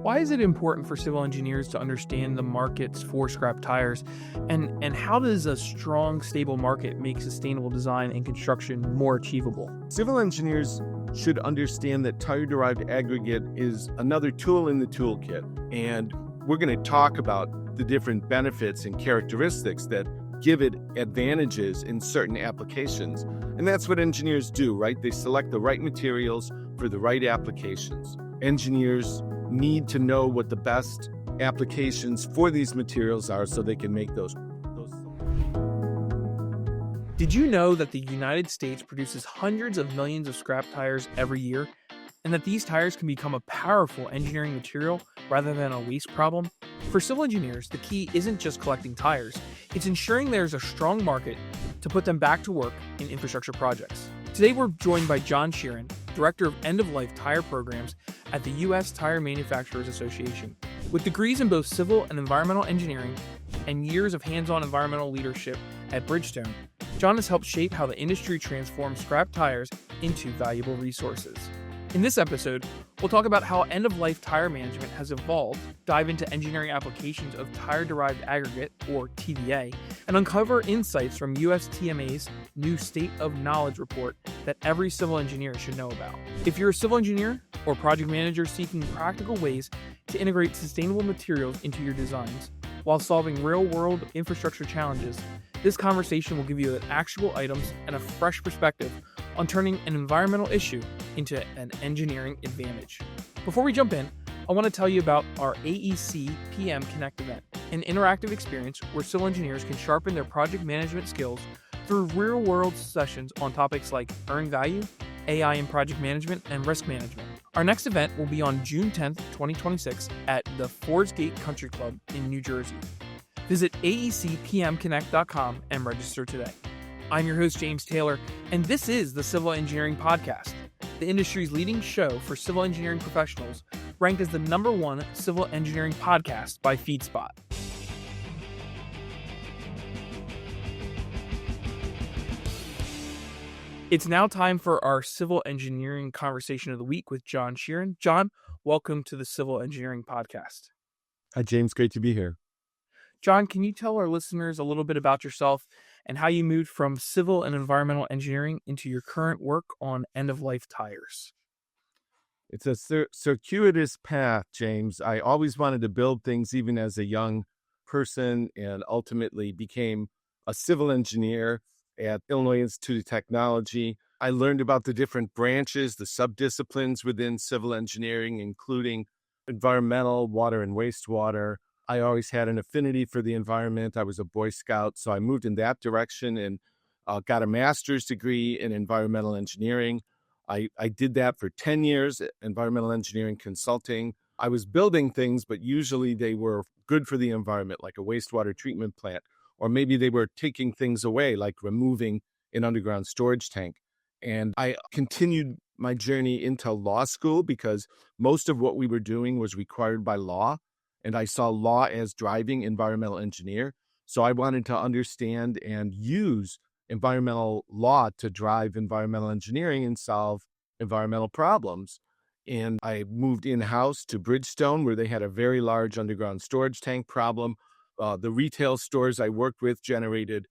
Why is it important for civil engineers to understand the markets for scrap tires? And how does a strong, stable market make sustainable design and construction more achievable? Civil engineers should understand that tire-derived aggregate is another tool in the toolkit. And we're going to talk about the different benefits and characteristics that give it advantages in certain applications. And that's what engineers do, right? They select the right materials for the right applications. Engineers need to know what the best applications for these materials are so they can make those. Did you know that the United States produces hundreds of millions of scrap tires every year, and that these tires can become a powerful engineering material rather than a waste problem? For civil engineers, the key isn't just collecting tires, it's ensuring there's a strong market to put them back to work in infrastructure projects. Today we're joined by John Sheerin, Director of End-of-Life Tire Programs at the U.S. Tire Manufacturers Association. With degrees in both civil and environmental engineering and years of hands-on environmental leadership at Bridgestone, John has helped shape how the industry transforms scrap tires into valuable resources. In this episode, we'll talk about how end-of-life tire management has evolved, dive into engineering applications of tire-derived aggregate, or TVA, and uncover insights from USTMA's new State of Knowledge report that every civil engineer should know about. If you're a civil engineer or project manager seeking practical ways to integrate sustainable materials into your designs while solving real-world infrastructure challenges, this conversation will give you actionable items and a fresh perspective on turning an environmental issue into an engineering advantage. Before we jump in, I want to tell you about our AEC PM Connect event, an interactive experience where civil engineers can sharpen their project management skills through real-world sessions on topics like earned value, AI in project management, and risk management. Our next event will be on June 10th, 2026 at the Fords Gate Country Club in New Jersey. Visit aecpmconnect.com and register today. I'm your host, James Taylor, and this is the Civil Engineering Podcast, the industry's leading show for civil engineering professionals, ranked as the #1 civil engineering podcast by FeedSpot. It's now time for our civil engineering conversation of the week with John Sheerin. John, welcome to the Civil Engineering Podcast. Hi, James. Great to be here. John, can you tell our listeners a little bit about yourself and how you moved from civil and environmental engineering into your current work on end-of-life tires? It's a circuitous path, James. I always wanted to build things even as a young person, and ultimately became a civil engineer at Illinois Institute of Technology. I learned about the different branches, the subdisciplines within civil engineering, including environmental, water and wastewater. I always had an affinity for the environment. I was a Boy Scout, so I moved in that direction and got a master's degree in environmental engineering. I did that for 10 years, environmental engineering consulting. I was building things, but usually they were good for the environment, like a wastewater treatment plant, or maybe they were taking things away, like removing an underground storage tank. And I continued my journey into law school because most of what we were doing was required by law. And I saw law as driving environmental engineer. So I wanted to understand and use environmental law to drive environmental engineering and solve environmental problems. And I moved in-house to Bridgestone, where they had a very large underground storage tank problem. The retail stores I worked with generated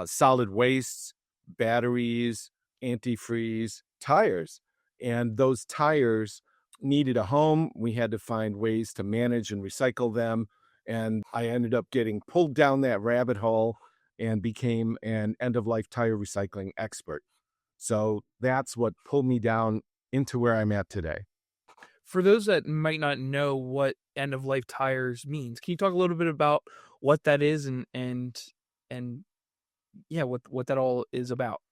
solid wastes, batteries, antifreeze, tires. And those tires needed a home. We had to find ways to manage and recycle them. And I ended up getting pulled down that rabbit hole and became an end-of-life tire recycling expert. So that's what pulled me down into where I'm at today. For those that might not know what end-of-life tires means, can you talk a little bit about what that is and what that all is about?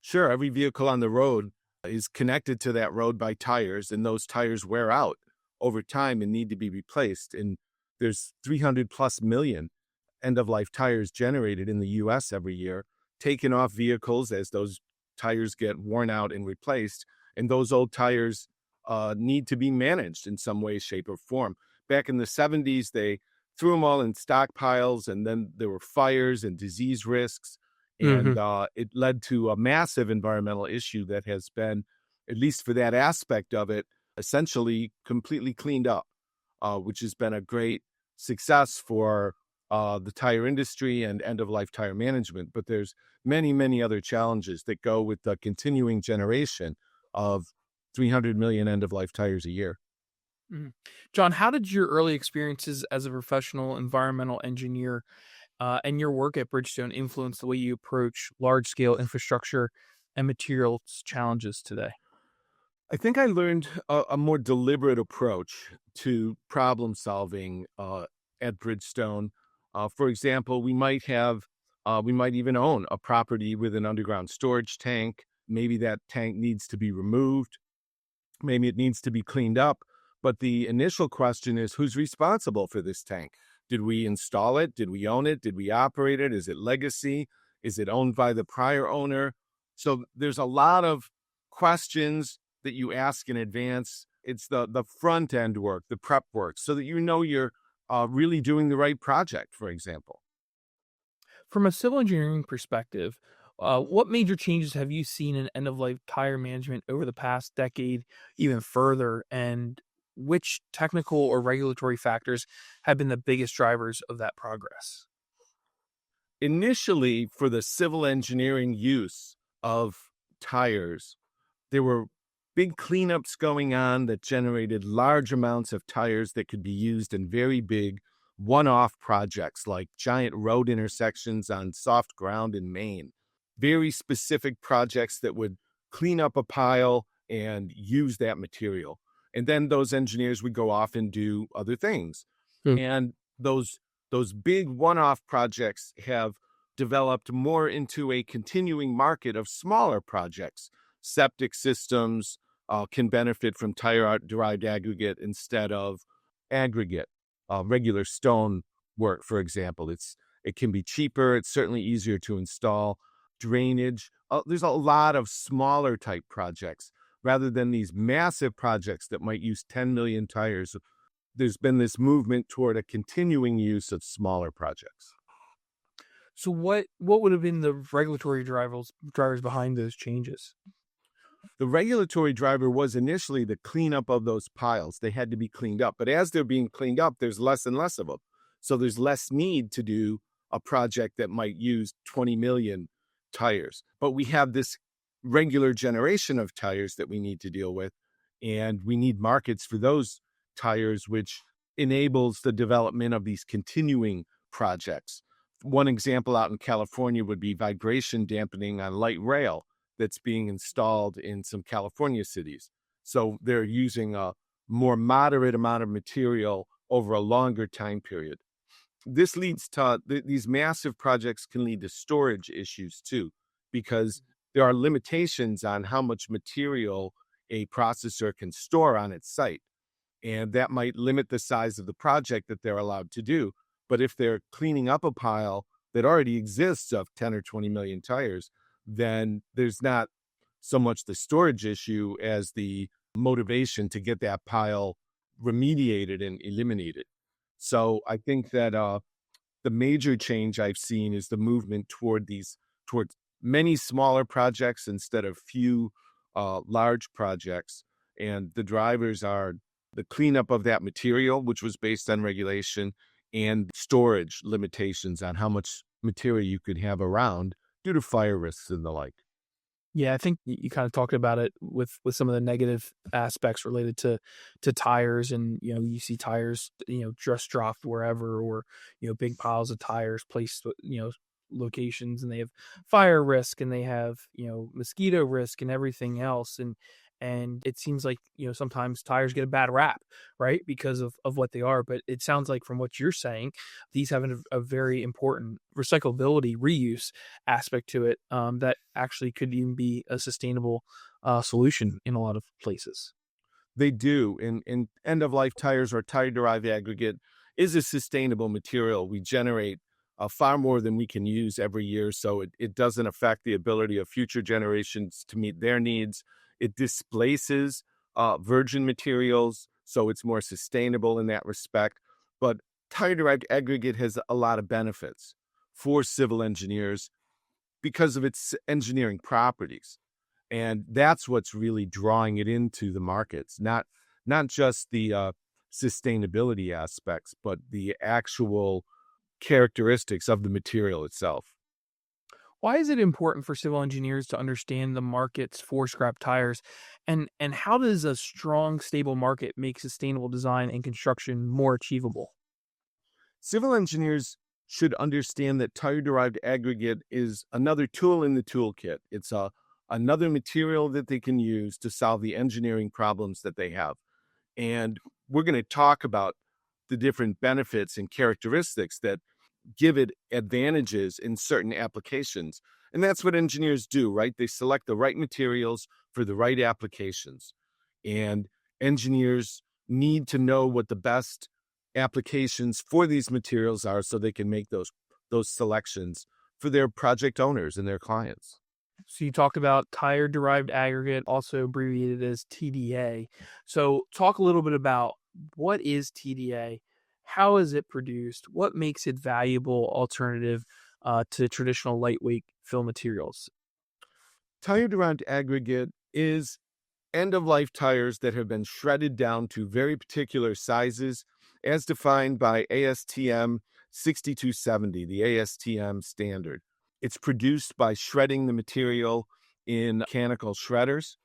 Sure. Every vehicle on the road is connected to that road by tires, and those tires wear out over time and need to be replaced. And there's 300 plus million end-of-life tires generated in the U.S. every year, taken off vehicles as those tires get worn out and replaced. And those old tires need to be managed in some way, shape, or form. Back in the 70s, they threw them all in stockpiles, and then there were fires and disease risks. And it led to a massive environmental issue that has been, at least for that aspect of it, essentially completely cleaned up. which has been a great success for the tire industry and end-of-life tire management. But there's many, many other challenges that go with the continuing generation of 300 million end-of-life tires a year. Mhm. John, how did your early experiences as a professional environmental engineer and your work at Bridgestone influence the way you approach large scale infrastructure and materials challenges today? I think I learned a more deliberate approach to problem solving at Bridgestone. For example, we might even own a property with an underground storage tank. Maybe that tank needs to be removed. Maybe it needs to be cleaned up. But the initial question is, who's responsible for this tank? Did we install it? Did we own it? Did we operate it? Is it legacy? Is it owned by the prior owner? So there's a lot of questions that you ask in advance. It's the front end work, the prep work, so that you know you're really doing the right project, for example. From a civil engineering perspective, what major changes have you seen in end of life tire management over the past decade, even further? And which technical or regulatory factors have been the biggest drivers of that progress? Initially, for the civil engineering use of tires, there were big cleanups going on that generated large amounts of tires that could be used in very big one-off projects like giant road intersections on soft ground in Maine. Very specific projects that would clean up a pile and use that material. And then those engineers would go off and do other things. Mm. And those big one-off projects have developed more into a continuing market of smaller projects. Septic systems can benefit from tire-derived aggregate instead of aggregate, regular stone work, for example. It can be cheaper. It's certainly easier to install. Drainage. There's a lot of smaller type projects rather than these massive projects that might use 10 million tires. There's been this movement toward a continuing use of smaller projects. So what would have been the regulatory drivers behind those changes? The regulatory driver was initially the cleanup of those piles. They had to be cleaned up. But as they're being cleaned up, there's less and less of them. So there's less need to do a project that might use 20 million tires. But we have this regular generation of tires that we need to deal with. And we need markets for those tires, which enables the development of these continuing projects. One example out in California would be vibration dampening on light rail that's being installed in some California cities. So they're using a more moderate amount of material over a longer time period. This leads to these massive projects can lead to storage issues too, because there are limitations on how much material a processor can store on its site. And that might limit the size of the project that they're allowed to do. But if they're cleaning up a pile that already exists of 10 or 20 million tires, then there's not so much the storage issue as the motivation to get that pile remediated and eliminated. So I think that the major change I've seen is the movement towards many smaller projects instead of few large projects. And the drivers are the cleanup of that material, which was based on regulation, and storage limitations on how much material you could have around due to fire risks and the like. Yeah, I think you kind of talked about it with some of the negative aspects related to tires, and you see tires just dropped wherever, or big piles of tires placed locations, and they have fire risk, and they have mosquito risk and everything else, and it seems like sometimes tires get a bad rap, right, because of what they are. But it sounds like from what you're saying, these have a very important recyclability, reuse aspect to it, that actually could even be a sustainable solution in a lot of places. They do. In end of life tires or tire derived aggregate is a sustainable material. We generate far more than we can use every year. So it doesn't affect the ability of future generations to meet their needs. It displaces virgin materials. So it's more sustainable in that respect. But tire derived aggregate has a lot of benefits for civil engineers because of its engineering properties. And that's what's really drawing it into the markets, not just the sustainability aspects, but the actual characteristics of the material itself. Why is it important for civil engineers to understand the markets for scrap tires? And how does a strong, stable market make sustainable design and construction more achievable? Civil engineers should understand that tire-derived aggregate is another tool in the toolkit. It's another material that they can use to solve the engineering problems that they have. And we're going to talk about the different benefits and characteristics that give it advantages in certain applications. And that's what engineers do, right? They select the right materials for the right applications. And engineers need to know what the best applications for these materials are so they can make those selections for their project owners and their clients. So you talked about tire-derived aggregate, also abbreviated as TDA. So talk a little bit about what is TDA, how is it produced, what makes it valuable alternative to traditional lightweight fill materials. Tire-derived aggregate is end-of-life tires that have been shredded down to very particular sizes as defined by ASTM 6270, the ASTM standard. It's produced by shredding the material in mechanical shredders,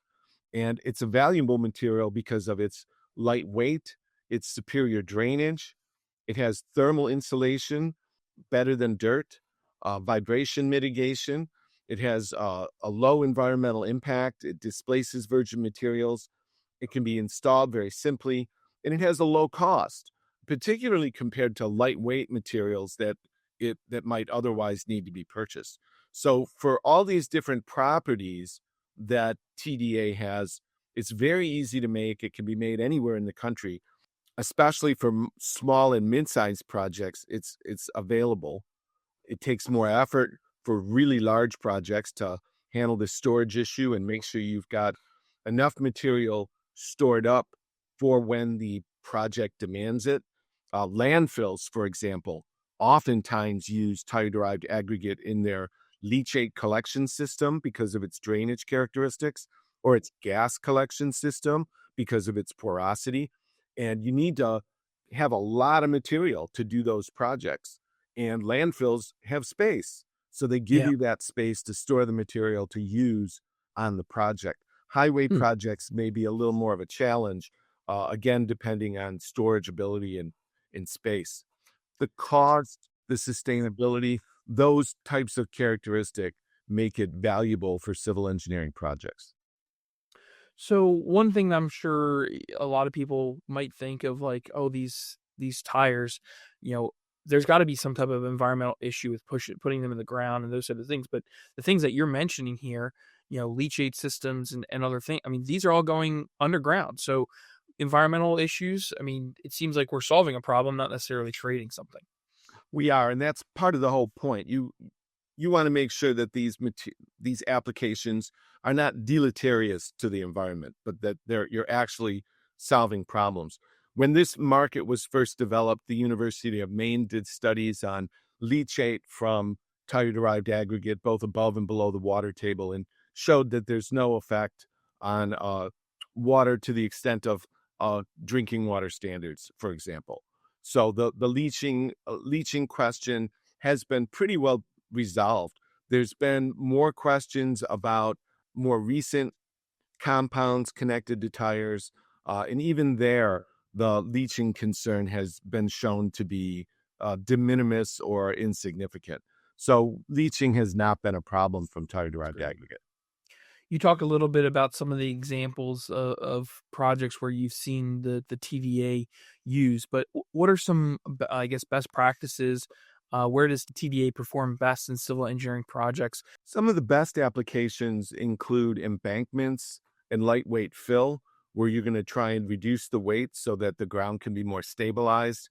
and it's a valuable material because of its light weight, its superior drainage. It has thermal insulation, better than dirt, vibration mitigation. It has a low environmental impact. It displaces virgin materials. It can be installed very simply, and it has a low cost, particularly compared to lightweight materials that might otherwise need to be purchased. So for all these different properties that TDA has, it's very easy to make. It can be made anywhere in the country, especially for small and mid-sized projects. It's available. It takes more effort for really large projects to handle the storage issue and make sure you've got enough material stored up for when the project demands it. Landfills, for example, oftentimes use tire-derived aggregate in their leachate collection system because of its drainage characteristics, or its gas collection system because of its porosity. And you need to have a lot of material to do those projects. And landfills have space, so they give Yeah. you that space to store the material to use on the project. Highway Hmm. projects may be a little more of a challenge, again, depending on storage ability and in space. The cost, the sustainability, those types of characteristics make it valuable for civil engineering projects. So one thing that I'm sure a lot of people might think of, like, oh, these tires, you know, there's got to be some type of environmental issue with putting them in the ground and those sort of things. But the things that you're mentioning here, leachate systems and other things, I mean, these are all going underground. So environmental issues, I mean, it seems like we're solving a problem, not necessarily creating something. We are, and that's part of the whole point. You want to make sure that these applications are not deleterious to the environment, but that you're actually solving problems. When this market was first developed, the University of Maine did studies on leachate from tire-derived aggregate, both above and below the water table, and showed that there's no effect on water to the extent of drinking water standards, for example. So the leaching question has been pretty well resolved. There's been more questions about more recent compounds connected to tires, and even there, the leaching concern has been shown to be de minimis or insignificant. So leaching has not been a problem from tire-derived aggregate. You talk a little bit about some of the examples of projects where you've seen the TVA used, but what are some, I guess, best practices? Where does the TVA perform best in civil engineering projects? Some of the best applications include embankments and lightweight fill, where you're going to try and reduce the weight so that the ground can be more stabilized.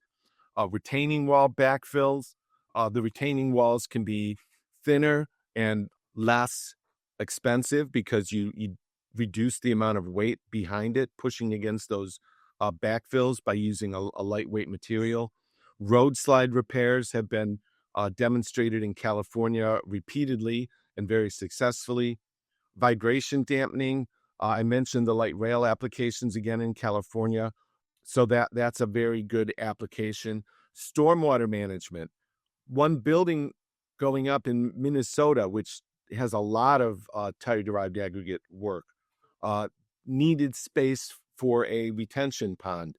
Retaining wall backfills. The retaining walls can be thinner and less expensive because you reduce the amount of weight behind it, pushing against those backfills by using a lightweight material. Road slide repairs have been demonstrated in California repeatedly and very successfully. Vibration dampening. I mentioned the light rail applications again in California. So that's a very good application. Stormwater management. One building going up in Minnesota, which has a lot of tire-derived aggregate work, uh, needed space for a retention pond,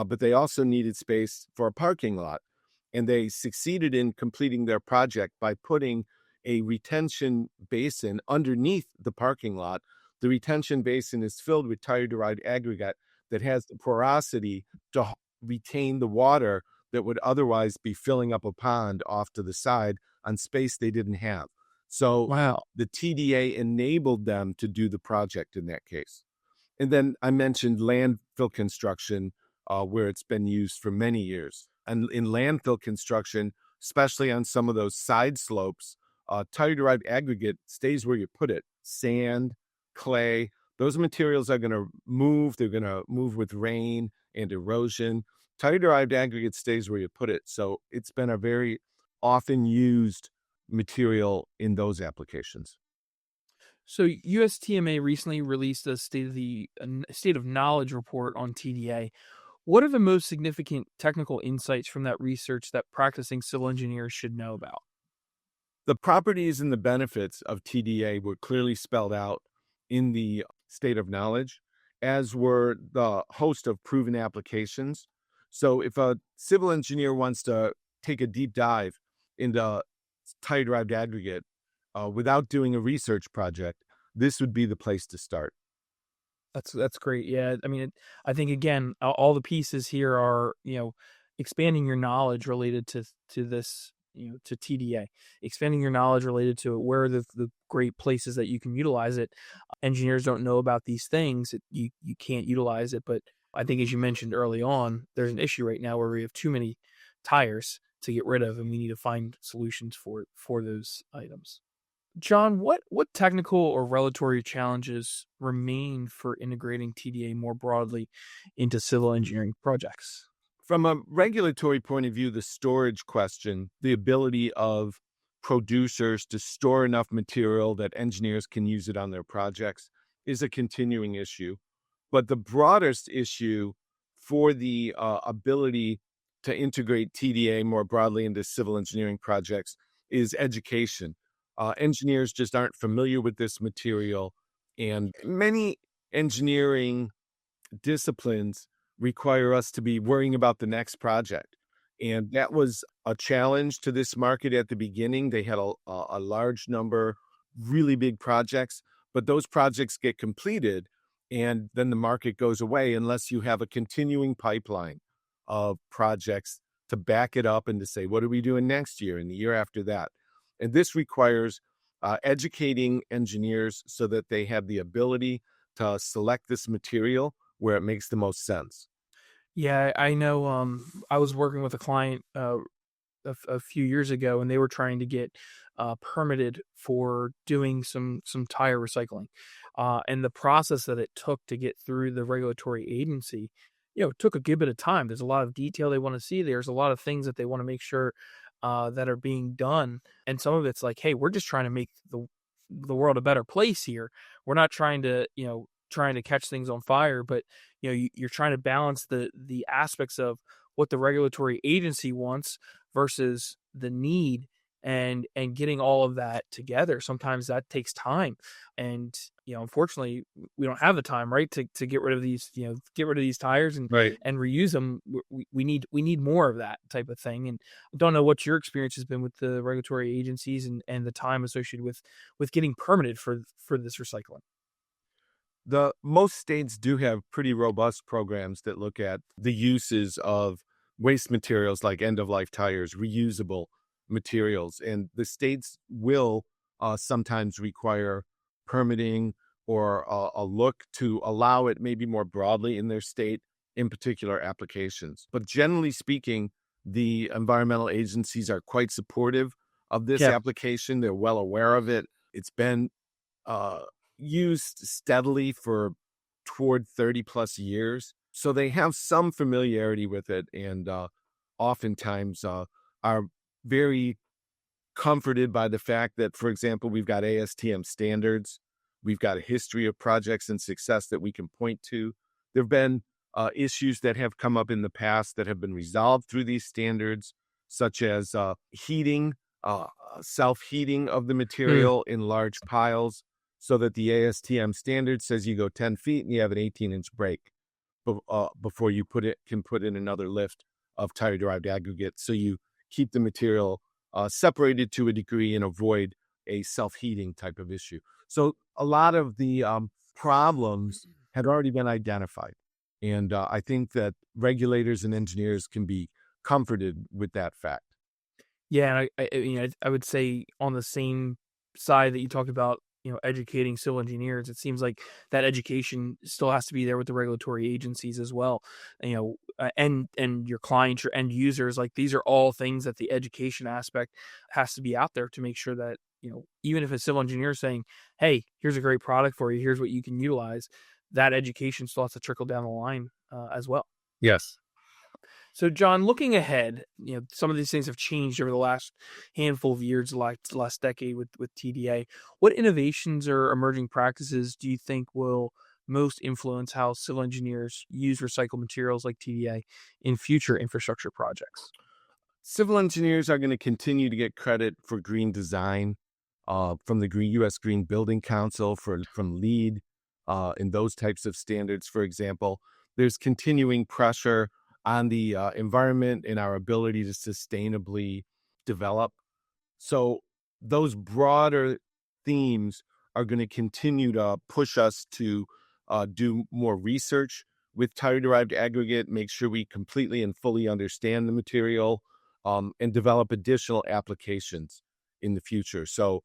but they also needed space for a parking lot. And they succeeded in completing their project by putting a retention basin underneath the parking lot. The retention basin is filled with tire-derived aggregate that has the porosity to retain the water that would otherwise be filling up a pond off to the side on space they didn't have. So Wow. the TDA enabled them to do the project in that case. And then I mentioned landfill construction, where it's been used for many years. And in landfill construction, especially on some of those side slopes, tire-derived aggregate stays where you put it. Sand, clay, those materials are going to move. They're going to move with rain and erosion. Tire-derived aggregate stays where you put it. So it's been a very often used material in those applications. So USTMA recently released a state of knowledge report on TDA. What are the most significant technical insights from that research that practicing civil engineers should know about? The properties and the benefits of TDA were clearly spelled out in the state of knowledge, as were the host of proven applications. So if a civil engineer wants to take a deep dive into tire-derived aggregate without doing a research project, this would be the place to start. That's great. Yeah, I mean, I think again, all the pieces here are expanding your knowledge related to this, to TDA, expanding your knowledge related to it. Where are the great places that you can utilize it? Engineers don't know about these things. You can't utilize it, but I think as you mentioned early on, there's an issue right now where we have too many tires to get rid of, and we need to find solutions for those items. John, what technical or regulatory challenges remain for integrating TDA more broadly into civil engineering projects? From a regulatory point of view, the storage question, the ability of producers to store enough material that engineers can use it on their projects is a continuing issue. But the broadest issue for the ability to integrate TDA more broadly into civil engineering projects is education. Engineers just aren't familiar with this material, and many engineering disciplines require us to be worrying about the next project. And that was a challenge to this market at the beginning. They had a large number, really big projects, but those projects get completed and then the market goes away unless you have a continuing pipeline of projects to back it up and to say, what are we doing next year and the year after that? And this requires educating engineers so that they have the ability to select this material where it makes the most sense. Yeah, I know. I was working with a client a few years ago, and they were trying to get permitted for doing some tire recycling, and the process that it took to get through the regulatory agency, it took a good bit of time. There's a lot of detail they want to see. There's a lot of things that they want to make sure that are being done, and some of it's like, hey, we're just trying to make the world a better place here. We're not trying to trying to catch things on fire, but you're trying to balance the aspects of what the regulatory agency wants versus the need, and getting all of that together. Sometimes that takes time, and unfortunately we don't have the time, right, to get rid of these, get rid of these tires Right. and reuse them. We need more of that type of thing. And I don't know what your experience has been with the regulatory agencies and the time associated with getting permitted for this recycling. The most states do have pretty robust programs that look at the uses of waste materials like end-of-life tires, reusable materials, and the states will sometimes require permitting or a look to allow it maybe more broadly in their state in particular applications. But generally speaking, the environmental agencies are quite supportive of this Yeah. application. They're well aware of it. It's been uh, used steadily for toward 30 plus years. So they have some familiarity with it, and oftentimes are very comforted by the fact that, for example, we've got ASTM standards. We've got a history of projects and success that we can point to. There have been issues that have come up in the past that have been resolved through these standards, such as heating, uh, self-heating of the Hmm. material in large piles, so that the ASTM standard says you go 10 feet and you have an 18-inch break before you can put in another lift of tire-derived aggregate. So you keep the material separated to a degree and avoid a self-heating type of issue. So a lot of the problems had already been identified. And I think that regulators and engineers can be comforted with that fact. Yeah, and I would say on the same side that you talked about, educating civil engineers, it seems like that education still has to be there with the regulatory agencies as well. And your clients, your end users, like these are all things that the education aspect has to be out there to make sure that, even if a civil engineer is saying, "Hey, here's a great product for you. Here's what you can utilize," that education still has to trickle down the line as well. Yes. So, John, looking ahead, some of these things have changed over the last handful of years, like the last decade with TDA. What innovations or emerging practices do you think will most influence how civil engineers use recycled materials like TDA in future infrastructure projects? Civil engineers are going to continue to get credit for green design from the U.S. Green Building Council, from LEED, in those types of standards, for example. There's continuing pressure on the environment and our ability to sustainably develop. So those broader themes are going to continue to push us to do more research with tire-derived aggregate, make sure we completely and fully understand the material, and develop additional applications in the future. So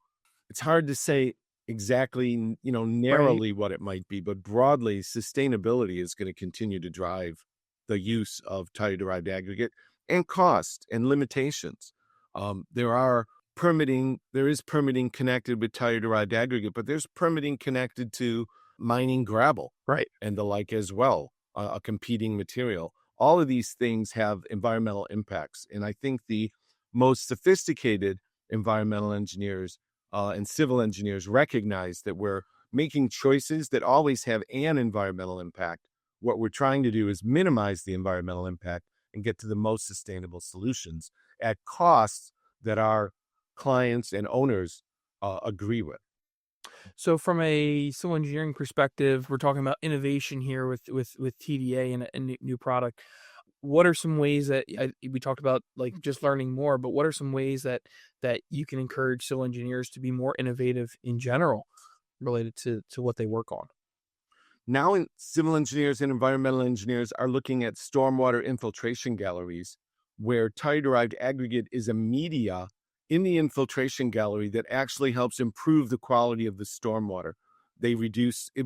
it's hard to say exactly, Right. narrowly what it might be, but broadly, sustainability is going to continue to drive the use of tire-derived aggregate, and cost and limitations. There is permitting connected with tire-derived aggregate, but there's permitting connected to mining gravel Right. and the like as well, a competing material. All of these things have environmental impacts. And I think the most sophisticated environmental engineers and civil engineers recognize that we're making choices that always have an environmental impact. What we're trying to do is minimize the environmental impact and get to the most sustainable solutions at costs that our clients and owners agree with. So, from a civil engineering perspective, we're talking about innovation here with TDA and a new product. What are some ways that we talked about, like just learning more, but what are some ways that you can encourage civil engineers to be more innovative in general related to what they work on? Now, civil engineers and environmental engineers are looking at stormwater infiltration galleries, where tire-derived aggregate is a media in the infiltration gallery that actually helps improve the quality of the stormwater. It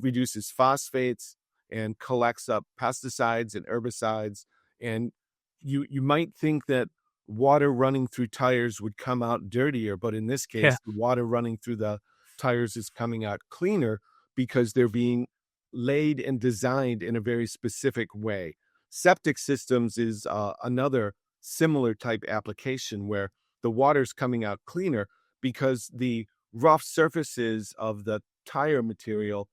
reduces phosphates and collects up pesticides and herbicides. And you might think that water running through tires would come out dirtier, but in this Yeah. case, the water running through the tires is coming out cleaner because they're being laid and designed in a very specific way. Septic systems is another similar type application where the water's coming out cleaner because the rough surfaces of the tire material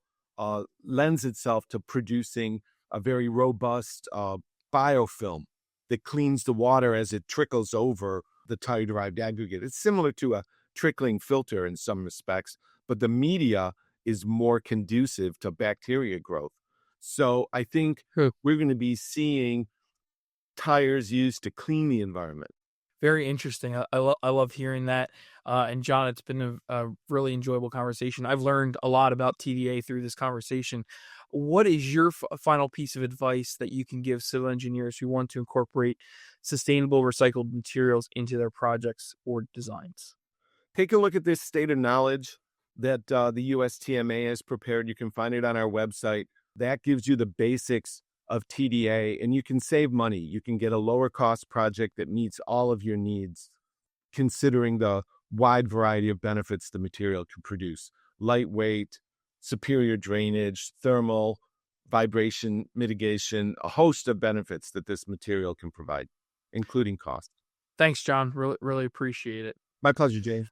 lends itself to producing a very robust biofilm that cleans the water as it trickles over the tire-derived aggregate. It's similar to a trickling filter in some respects, but the media is more conducive to bacteria growth. So I think True. we're going to be seeing tires used to clean the environment. Very interesting. I love hearing that. And John, it's been a really enjoyable conversation. I've learned a lot about TDA through this conversation. What is your final piece of advice that you can give civil engineers who want to incorporate sustainable recycled materials into their projects or designs? Take a look at this state of knowledge that the USTMA has prepared. You can find it on our website. That gives you the basics of TDA, and you can save money. You can get a lower cost project that meets all of your needs, considering the wide variety of benefits the material can produce: lightweight, superior drainage, thermal, vibration mitigation, a host of benefits that this material can provide, including cost. Thanks, John. Really appreciate it. My pleasure, James.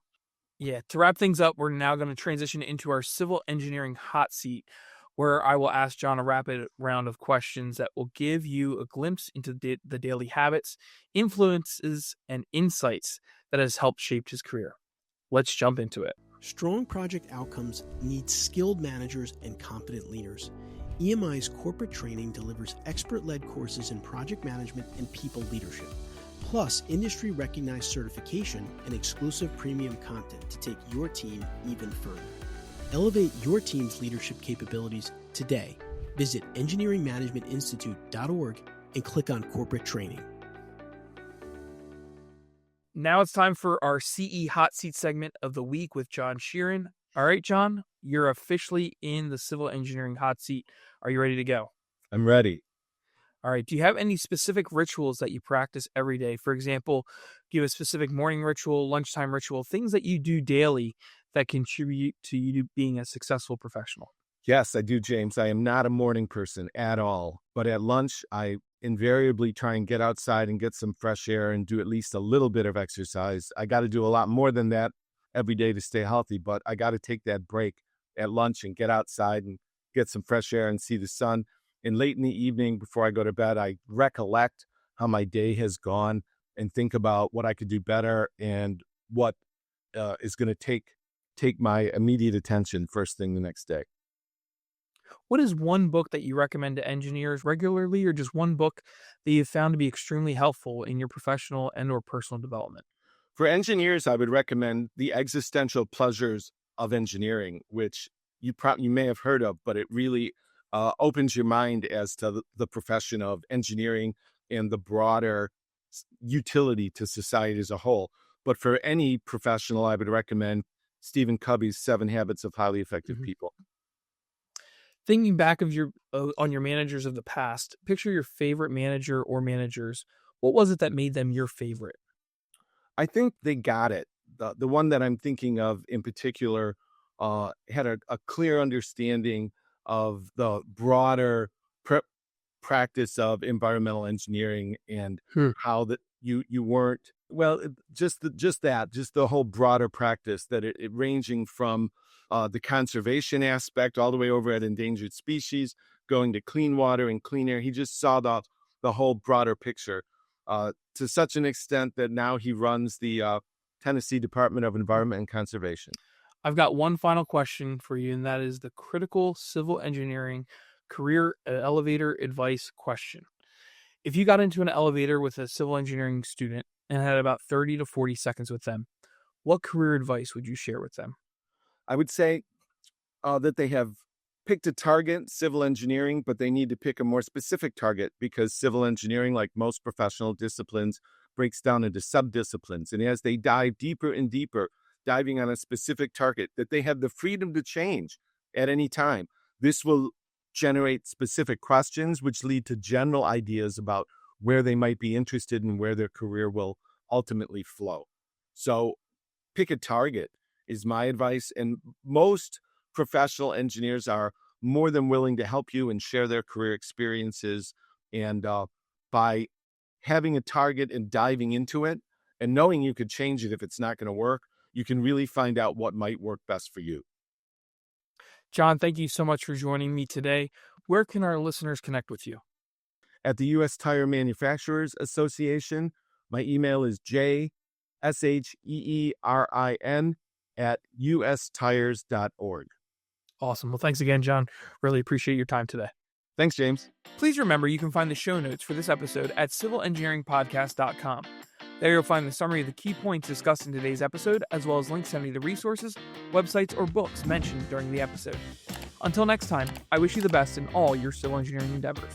Yeah, to wrap things up, we're now going to transition into our civil engineering hot seat. where I will ask John a rapid round of questions that will give you a glimpse into the daily habits, influences, and insights that has helped shape his career. Let's jump into it. Strong project outcomes need skilled managers and competent leaders. EMI's corporate training delivers expert-led courses in project management and people leadership, plus industry-recognized certification and exclusive premium content to take your team even further. Elevate your team's leadership capabilities today. Visit engineeringmanagementinstitute.org and click on corporate training. Now it's time for our CE Hot Seat segment of the week with John Sheerin. All right, John, you're officially in the civil engineering hot seat. Are you ready to go? I'm ready. All right. Do you have any specific rituals that you practice every day? For example, do you have a specific morning ritual, lunchtime ritual, things that you do daily that contribute to you being a successful professional? Yes, I do, James. I am not a morning person at all. But at lunch, I invariably try and get outside and get some fresh air and do at least a little bit of exercise. I got to do a lot more than that every day to stay healthy, but I got to take that break at lunch and get outside and get some fresh air and see the sun. And late in the evening, before I go to bed, I recollect how my day has gone and think about what I could do better and what is going to take my immediate attention first thing the next day. What is one book that you recommend to engineers regularly, or just one book that you've found to be extremely helpful in your professional and or personal development? For engineers, I would recommend The Existential Pleasures of Engineering, which you may have heard of, but it really opens your mind as to the profession of engineering and the broader utility to society as a whole. But for any professional, I would recommend Stephen Covey's 7 Habits of Highly Effective People. Thinking back of on your managers of the past, picture your favorite manager or managers. What was it that made them your favorite? I think they got it. The one that I'm thinking of in particular had a clear understanding of the broader practice of environmental engineering and how that you weren't, well, just the whole broader practice that it ranging from the conservation aspect all the way over at endangered species, going to clean water and clean air. He just saw the whole broader picture to such an extent that now he runs the Tennessee Department of Environment and Conservation. I've got one final question for you, and that is the critical civil engineering career elevator advice question. If you got into an elevator with a civil engineering student and had about 30 to 40 seconds with them, what career advice would you share with them? I would say that they have picked a target, civil engineering, but they need to pick a more specific target because civil engineering, like most professional disciplines, breaks down into sub-disciplines. And as they dive deeper and deeper, diving on a specific target, that they have the freedom to change at any time. This will generate specific questions, which lead to general ideas about where they might be interested and where their career will ultimately flow. So pick a target is my advice. And most professional engineers are more than willing to help you and share their career experiences. And by having a target and diving into it and knowing you could change it if it's not going to work, you can really find out what might work best for you. John, thank you so much for joining me today. Where can our listeners connect with you? At the U.S. Tire Manufacturers Association, my email is jseerin@ustires.org. Awesome. Well, thanks again, John. Really appreciate your time today. Thanks, James. Please remember you can find the show notes for this episode at civilengineeringpodcast.com. There you'll find the summary of the key points discussed in today's episode, as well as links to any of the resources, websites, or books mentioned during the episode. Until next time, I wish you the best in all your civil engineering endeavors.